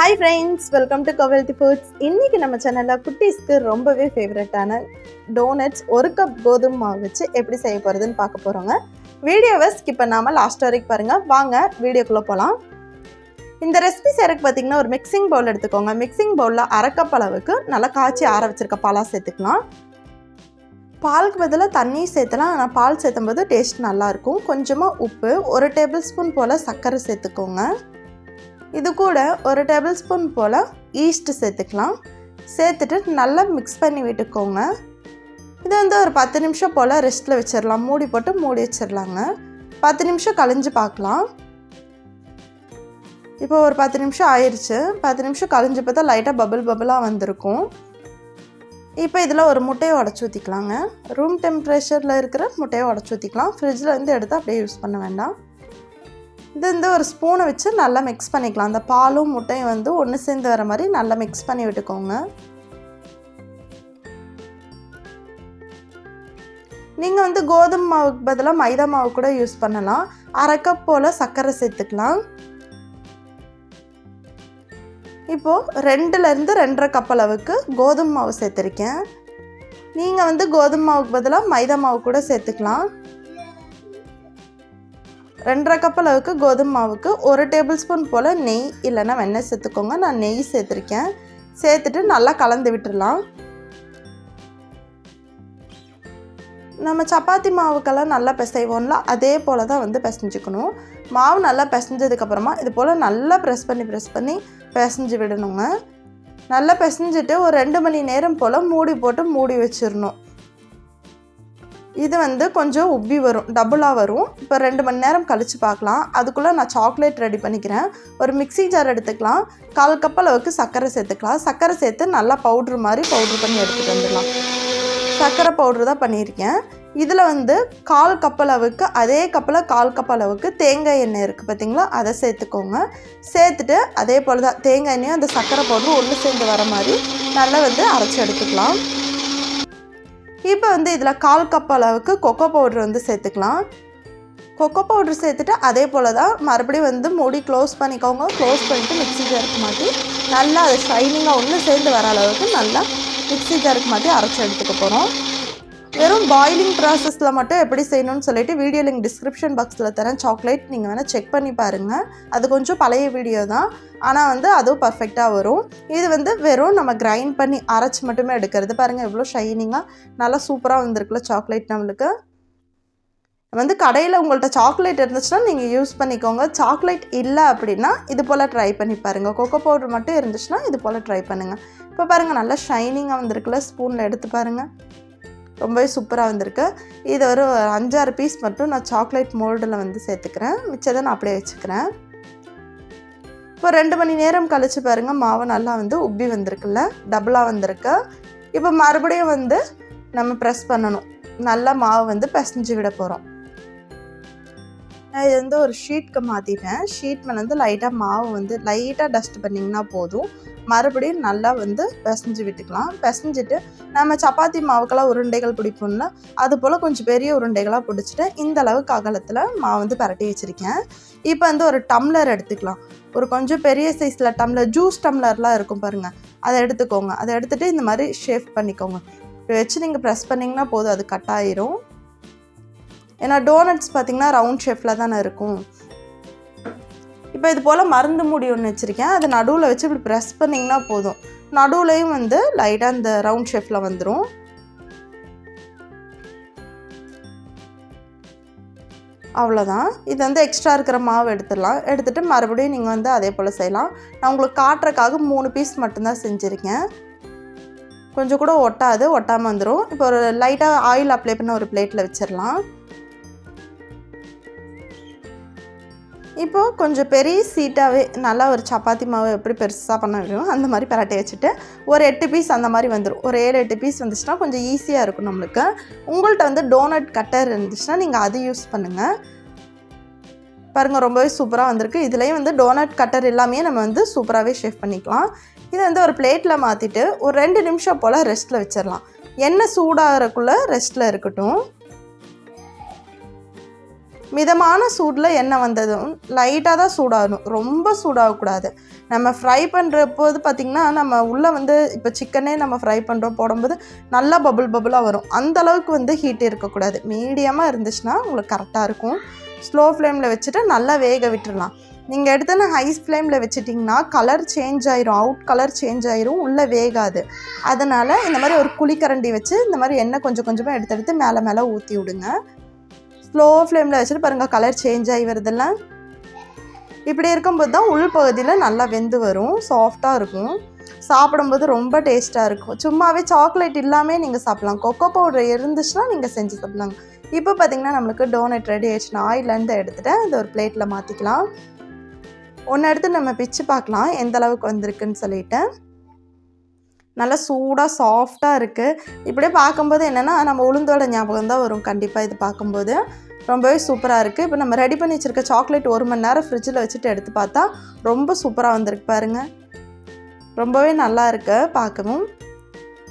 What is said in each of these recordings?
Hi friends, welcome to Healthy Foods. இன்னைக்கு நம்ம சேனல்ல குட்டீஸ்க்கு ரொம்பவே ஃபேவரட்டான டோனட்ஸ் 1 கப் கோதுமை மாவு வச்சு எப்படி செய்ய போறதுன்னு பார்க்க போறோங்க. வீடியோவை ஸ்கிப் பண்ணாம லாஸ்ட் வரைக்கும் பாருங்க. வாங்க வீடியோக்குள்ள போலாம். இந்த ரெசிபி செய்யறதுக்கு பாத்தீங்கன்னா ஒரு மிக்சிங் பவுல் எடுத்துக்கோங்க. மிக்சிங் பவுல்ல 1/2 கப் அளவுக்கு நல்லா காய்ச்சி ஆற வச்சிருக்க பாலா சேர்த்துக்கலாம். பாலுக்கு பதிலாக தண்ணி சேர்த்தலாம். ஆனால் பால் சேர்த்தும்போது டேஸ்ட் நல்லாயிருக்கும். கொஞ்சமாக உப்பு, 1 டேபிள் ஸ்பூன் போல் சர்க்கரை சேர்த்துக்கோங்க. இது கூட 1 டேபிள் ஸ்பூன் போல் ஈஸ்ட் சேர்த்துக்கலாம். சேர்த்துட்டு நல்லா மிக்ஸ் பண்ணி விட்டுக்கோங்க. இது ஒரு 10 நிமிஷம் போல் ரெஸ்ட்டில் வச்சிடலாம். மூடி போட்டு மூடி வச்சிடலாங்க. 10 நிமிஷம் கழிஞ்சு பார்க்கலாம். இப்போ ஒரு 10 நிமிஷம் ஆயிடுச்சு. 10 நிமிஷம் கழிஞ்சு பார்த்தா லைட்டாக பபிளாக வந்திருக்கும். இப்போ இதில் ஒரு முட்டையை உடச்சி ஊற்றிக்கலாங்க. ரூம் டெம்பரேச்சரில் இருக்கிற முட்டையை உடச்சி ஊற்றிக்கலாம். ஃப்ரிட்ஜில் இருந்து எடுத்து அப்படியே யூஸ் பண்ண வேண்டாம். இது ஒரு ஸ்பூனை வச்சு நல்லா மிக்ஸ் பண்ணிக்கலாம். அந்த பாலும் முட்டையும் ஒன்று சேர்ந்து வர மாதிரி நல்லா மிக்ஸ் பண்ணி விட்டுக்கோங்க. நீங்கள் கோதுமை மாவுக்கு பதிலாக மைதா மாவு கூட யூஸ் பண்ணலாம். 1/2 கப் போல் சர்க்கரை சேர்த்துக்கலாம். இப்போது 2லேருந்து 2.5 கப் அளவுக்கு கோதுமை மாவு சேர்த்துருக்கேன். நீங்கள் கோதுமை மாவுக்கு பதிலாக மைதா மாவு கூட சேர்த்துக்கலாம். 2.5 கப் அளவுக்கு கோதுமை மாவுக்கு 1 டேபிள் ஸ்பூன் போல் நெய் இல்லைன்னா வெண்ணெய் சேர்த்துக்கோங்க. நான் நெய் சேர்த்துருக்கேன். சேர்த்துட்டு நல்லா கலந்து விட்டுடலாம். நம்ம சப்பாத்தி மாவுக்கெல்லாம் நல்லா பிசைவோம்ல, அதே போல் தான் பிசைஞ்சிக்கணும். மாவு நல்லா பிசைஞ்சதுக்கப்புறமா இது போல் நல்லா ப்ரெஸ் பண்ணி பிசைஞ்சு விடணுங்க. நல்லா பிசைஞ்சிட்டு ஒரு 2 மணி நேரம் போல் மூடி போட்டு மூடி வச்சிடணும். இது கொஞ்சம் உப்பி வரும், டபுளாக வரும். இப்போ 2 மணி நேரம் கழித்து பார்க்கலாம். அதுக்குள்ளே நான் சாக்லேட் ரெடி பண்ணிக்கிறேன். ஒரு மிக்ஸி ஜார் எடுத்துக்கலாம். 1/4 கப் அளவுக்கு சர்க்கரை சேர்த்துக்கலாம். சர்க்கரை சேர்த்து நல்லா பவுட்ரு மாதிரி பவுட்ரு பண்ணி எடுத்துகிட்டு வந்துடலாம். சர்க்கரை பவுட்ரு தான் பண்ணியிருக்கேன். இதில் 1/4 கப் அளவுக்கு, அதே கப்பில் 1/4 கப் அளவுக்கு தேங்காய் எண்ணெய் இருக்குது பார்த்திங்களா, அதை சேர்த்துக்கோங்க. சேர்த்துட்டு அதே போல் தான் தேங்காய் எண்ணெயும் அந்த சர்க்கரை பவுட்ரு ஒன்று சேர்ந்து வர மாதிரி நல்லா அரைச்சி எடுத்துக்கலாம். இப்போ இதில் 1/4 கப் அளவுக்கு கொக்கோ பவுட்ரு சேர்த்துக்கலாம். கொக்கோ பவுட்ரு சேர்த்துட்டு அதே போல் தான் மறுபடியும் மூடி க்ளோஸ் பண்ணிக்கோங்க. க்ளோஸ் பண்ணிவிட்டு மிக்ஸி ஜாருக்கு மாற்றி நல்லா அது ஷைனிங்காக ஒன்று சேர்ந்து வர அளவுக்கு நல்லா மிக்ஸி ஜாருக்கு மாற்றி அரைச்சி எடுத்துக்க போகிறோம். வெறும் பாயிலிங் ப்ராசஸில் மட்டும் எப்படி செய்யணும்னு சொல்லிட்டு வீடியோ லிங்க் டிஸ்கிரிப்ஷன் பாக்ஸில் தரேன். சாக்லேட் நீங்கள் வேணால் செக் பண்ணி பாருங்கள். அது கொஞ்சம் பழைய வீடியோ தான், ஆனால் அதுவும் பர்ஃபெக்டாக வரும். இது வெறும் நம்ம கிரைண்ட் பண்ணி அரைச்சி மட்டுமே எடுக்கிறது. பாருங்கள் எவ்வளோ ஷைனிங்காக நல்லா சூப்பராக வந்திருக்குல்ல சாக்லேட். நம்மளுக்கு கடையில் உங்கள்கிட்ட சாக்லேட் இருந்துச்சுன்னா நீங்கள் யூஸ் பண்ணிக்கோங்க. சாக்லேட் இல்லை அப்படின்னா இது போல் ட்ரை பண்ணி பாருங்கள். கொக்கோ பவுடர் மட்டும் இருந்துச்சுன்னா இது போல் ட்ரை பண்ணுங்கள். இப்போ பாருங்கள் நல்லா ஷைனிங்காக வந்திருக்குல்ல. ஸ்பூனில் எடுத்து பாருங்கள், ரொம்பவே சூப்பராக வந்திருக்கு. இது ஒரு 5-6 பீஸ் மட்டும் நான் சாக்லேட் மோல்டில் சேர்த்துக்கிறேன். மிச்சத்தை நான் அப்படியே வச்சுக்கிறேன். இப்போ 2 மணி நேரம் கழித்து பாருங்கள், மாவு நல்லா உப்பி வந்திருக்குல்ல, டபுளாக வந்திருக்கு. இப்போ மறுபடியும் நம்ம ப்ரெஸ் பண்ணணும். நல்லா மாவு பிசைஞ்சு விட போகிறோம். நான் இது ஒரு ஷீட்க்கு மாற்றிட்டேன். ஷீட் மேலே லைட்டாக மாவு லைட்டாக டஸ்ட் பண்ணிங்கன்னா போதும். மறுபடியும் நல்லா பிசைஞ்சு விட்டுக்கலாம். பிசைஞ்சிட்டு நம்ம சப்பாத்தி மாவுக்கெல்லாம் உருண்டைகள் பிடிப்போம்ல, அது போல் கொஞ்சம் பெரிய உருண்டைகளாக பிடிச்சிட்டு இந்த அளவுக்கு அகலத்தில் மாவு பரட்டி வச்சுருக்கேன். இப்போ ஒரு டம்ளர் எடுத்துக்கலாம். ஒரு கொஞ்சம் பெரிய சைஸில் டம்ளர், ஜூஸ் டம்ளர்லாம் இருக்கும் பாருங்கள், அதை எடுத்துக்கோங்க. அதை எடுத்துகிட்டு இந்த மாதிரி ஷேப் பண்ணிக்கோங்க. இப்போ வச்சு நீங்கள் ப்ரெஸ் பண்ணிங்கன்னா போதும், அது கட் ஆயிரும். ஏன்னா டோனட்ஸ் பார்த்திங்கன்னா ரவுண்ட் ஷேப்பில் தானே இருக்கும். இப்போ இது போல் மருந்து மூடி ஒன்று வச்சுருக்கேன். அதை நடுவில் வச்சு இப்படி ப்ரெஸ் பண்ணிங்கன்னா போதும். நடுவுலையும் லைட்டாக இந்த ரவுண்ட் ஷேப்பில் வந்துடும். அவ்வளோதான். இது எக்ஸ்ட்ரா இருக்கிற மாவு எடுத்துடலாம். எடுத்துகிட்டு மறுபடியும் நீங்கள் அதே போல் செய்யலாம். நான் உங்களுக்கு காட்டுறக்காக 3 பீஸ் மட்டும்தான் செஞ்சுருக்கேன். கொஞ்சம் கூட ஒட்டாமல் வந்துடும். இப்போ ஒரு லைட்டாக ஆயில் அப்ளை பண்ண ஒரு பிளேட்டில் வச்சிடலாம். இப்போது கொஞ்சம் பெரிய சீட்டாகவே நல்லா ஒரு சப்பாத்தி மாவு எப்படி பெருசாக பண்ண முடியும் அந்த மாதிரி பரட்டி வச்சுட்டு ஒரு 8 பீஸ் அந்த மாதிரி வந்துடும். ஒரு 7-8 பீஸ் வந்துச்சுன்னா கொஞ்சம் ஈஸியாக இருக்கும் நம்மளுக்கு. உங்கள்கிட்ட டோனட் கட்டர் இருந்துச்சுன்னா நீங்கள் அது யூஸ் பண்ணுங்கள். பாருங்கள் ரொம்பவே சூப்பராக வந்திருக்கு. இதுலேயும் டோனட் கட்டர் எல்லாமே நம்ம சூப்பராகவே ஷேப் பண்ணிக்கலாம். இது ஒரு பிளேட்டில் மாற்றிட்டு ஒரு 2 நிமிஷம் போல் ரெஸ்ட்டில் வச்சிடலாம். எண்ணெய் சூடாகிறக்குள்ளே ரெஸ்ட்டில் இருக்கட்டும். மிதமான சூடில் எண்ணெய் வந்ததும் லைட்டாக தான் சூடாகணும், ரொம்ப சூடாகக்கூடாது. நம்ம ஃப்ரை பண்ணுறப்போது பார்த்திங்கன்னா நம்ம உள்ளே வந்து இப்போ சிக்கனே நம்ம ஃப்ரை பண்ணுறோம் போடும்போது நல்லா பபுளாக வரும். அந்தளவுக்கு வந்து ஹீட் இருக்கக்கூடாது. மீடியமாக இருந்துச்சுன்னா உங்களுக்கு கரெக்டாக இருக்கும். ஸ்லோ ஃப்ளேமில் வச்சுட்டு நல்லா வேக விட்டுடலாம். நீங்கள் எடுத்தோன்னா ஹை ஃப்ளேமில் வச்சுட்டிங்கன்னா கலர் சேஞ்ச் ஆயிரும், அவுட் கலர் சேஞ்ச் ஆயிரும், உள்ளே வேகாது. அதனால் இந்த மாதிரி ஒரு குழிக்கரண்டி வச்சு இந்த மாதிரி எண்ணெய் கொஞ்சம் கொஞ்சமாக எடுத்து மேலே ஊற்றி விடுங்க. ஸ்லோ ஃப்ளேமில் வச்சுட்டு பாருங்கள் கலர் சேஞ்ச் ஆகி வருதில்ல. இப்படி இருக்கும்போது தான் உள் பகுதியில் நல்லா வெந்து வரும், சாஃப்டாக இருக்கும். சாப்பிடும்போது ரொம்ப டேஸ்ட்டாக இருக்கும். சும்மாவே சாக்லேட் இல்லாமல் நீங்கள் சாப்பிட்லாம். கொக்கோ பவுடர் இருந்துச்சுன்னா நீங்கள் செஞ்சு சாப்பிட்லாங்க. இப்போ பார்த்திங்கன்னா நம்மளுக்கு டோனட் ரெடி ஆயிடுச்சுன்னா ஆயிலேருந்து எடுத்துகிட்டு இந்த ஒரு பிளேட்டில் மாற்றிக்கலாம். ஒன்று எடுத்து நம்ம பிச்சு பார்க்கலாம் எந்த அளவுக்கு வந்திருக்குன்னு சொல்லிட்டு. நல்லா சூடாக சாஃப்டாக இருக்குது. இப்படியே பார்க்கும்போது என்னென்னா நம்ம உளுந்தோட ஞாபகம் தான் வரும் கண்டிப்பாக இது பார்க்கும்போது. ரொம்பவே சூப்பராக இருக்குது. இப்போ நம்ம ரெடி பண்ணி வச்சுருக்க சாக்லேட் 1 மணி நேரம் ஃப்ரிட்ஜில் வச்சுட்டு எடுத்து பார்த்தா ரொம்ப சூப்பராக வந்திருக்கு பாருங்கள். ரொம்பவே நல்லா இருக்குது பார்க்கவும்.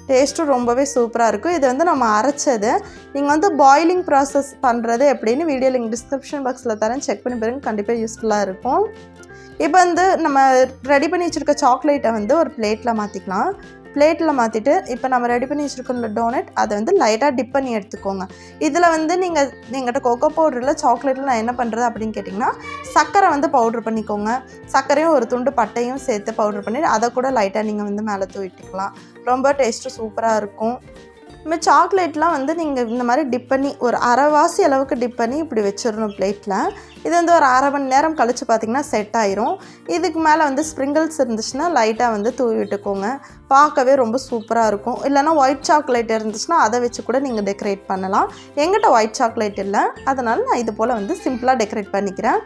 டேஸ்ட்டும் ரொம்பவே சூப்பராக இருக்கும். இது வந்து நம்ம அரைச்சது. நீங்கள் வந்து பாயிலிங் ப்ராசஸ் பண்ணுறது எப்படின்னு வீடியோ லிங்க் டிஸ்கிரிப்ஷன் பாக்ஸில் தரேன், செக் பண்ணி பாருங்க, கண்டிப்பாக யூஸ்ஃபுல்லாக இருக்கும். இப்போ வந்து நம்ம ரெடி பண்ணி வச்சுருக்க சாக்லேட்டை வந்து ஒரு பிளேட்டில் மாற்றிக்கலாம். பிளேட்டில் மாற்றிட்டு இப்போ நம்ம ரெடி பண்ணி வச்சுருக்க டோனட் அதை வந்து லைட்டாக டிப் பண்ணி எடுத்துக்கோங்க. இதில் வந்து எங்கிட்ட கொக்கோ பவுடரில் சாக்லேட்டில் நான் என்ன பண்ணுறது அப்படின்னு கேட்டிங்கன்னா சர்க்கரை வந்து பவுட்ரு பண்ணிக்கோங்க. சர்க்கரையும் ஒரு துண்டு பட்டையும் சேர்த்து பவுட்ரு பண்ணிவிட்டு அதை கூட லைட்டாக நீங்கள் வந்து மேலே தூவிட்டுக்கலாம். ரொம்ப டேஸ்ட்டு சூப்பராக இருக்கும். இதுமாதிரி சாக்லேட்லாம் வந்து நீங்கள் இந்த மாதிரி டிப் பண்ணி ஒரு அரைவாசி அளவுக்கு டிப் பண்ணி இப்படி வச்சிடணும் பிளேட்டில். இது வந்து ஒரு 1/2 மணி நேரம் கழித்து பார்த்திங்கன்னா செட் ஆயிரும். இதுக்கு மேலே வந்து ஸ்ப்ரிங்கிள்ஸ் இருந்துச்சுன்னா லைட்டாக வந்து தூவி விட்டுக்கோங்க. பார்க்கவே ரொம்ப சூப்பராக இருக்கும். இல்லைனா ஒயிட் சாக்லேட் இருந்துச்சுன்னா அதை வச்சு கூட நீங்கள் டெக்கரேட் பண்ணலாம். எங்கிட்ட ஒயிட் சாக்லேட் இல்லை, அதனால் நான் இது போல் வந்து சிம்பிளாக டெக்கரேட் பண்ணிக்கிறேன்.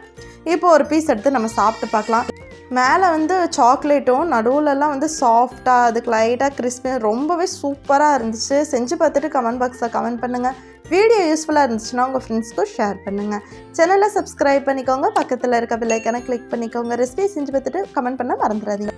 இப்போ ஒரு பீஸ் எடுத்து நம்ம சாப்பிட்டு பார்க்கலாம். மேலே வந்து சாக்லேட்டும் நடுவுலலாம் வந்து சாஃப்டாக அதுக்கு லைட்டாக கிறிஸ்பியாக ரொம்பவே சூப்பராக இருந்துச்சு. செஞ்சு பார்த்துட்டு கமெண்ட் பாக்ஸில் கமெண்ட் பண்ணுங்கள். வீடியோ யூஸ்ஃபுல்லாக இருந்துச்சுன்னா உங்கள் ஃப்ரெண்ட்ஸ்க்கும் ஷேர் பண்ணுங்கள். சேனலை சப்ஸ்கிரைப் பண்ணிக்கோங்க. பக்கத்தில் இருக்க பெல் ஐக்கானை கிளிக் பண்ணிக்கோங்க. ரெசிபி செஞ்சு பார்த்துட்டு கமெண்ட் பண்ண மறந்துடாதீங்க.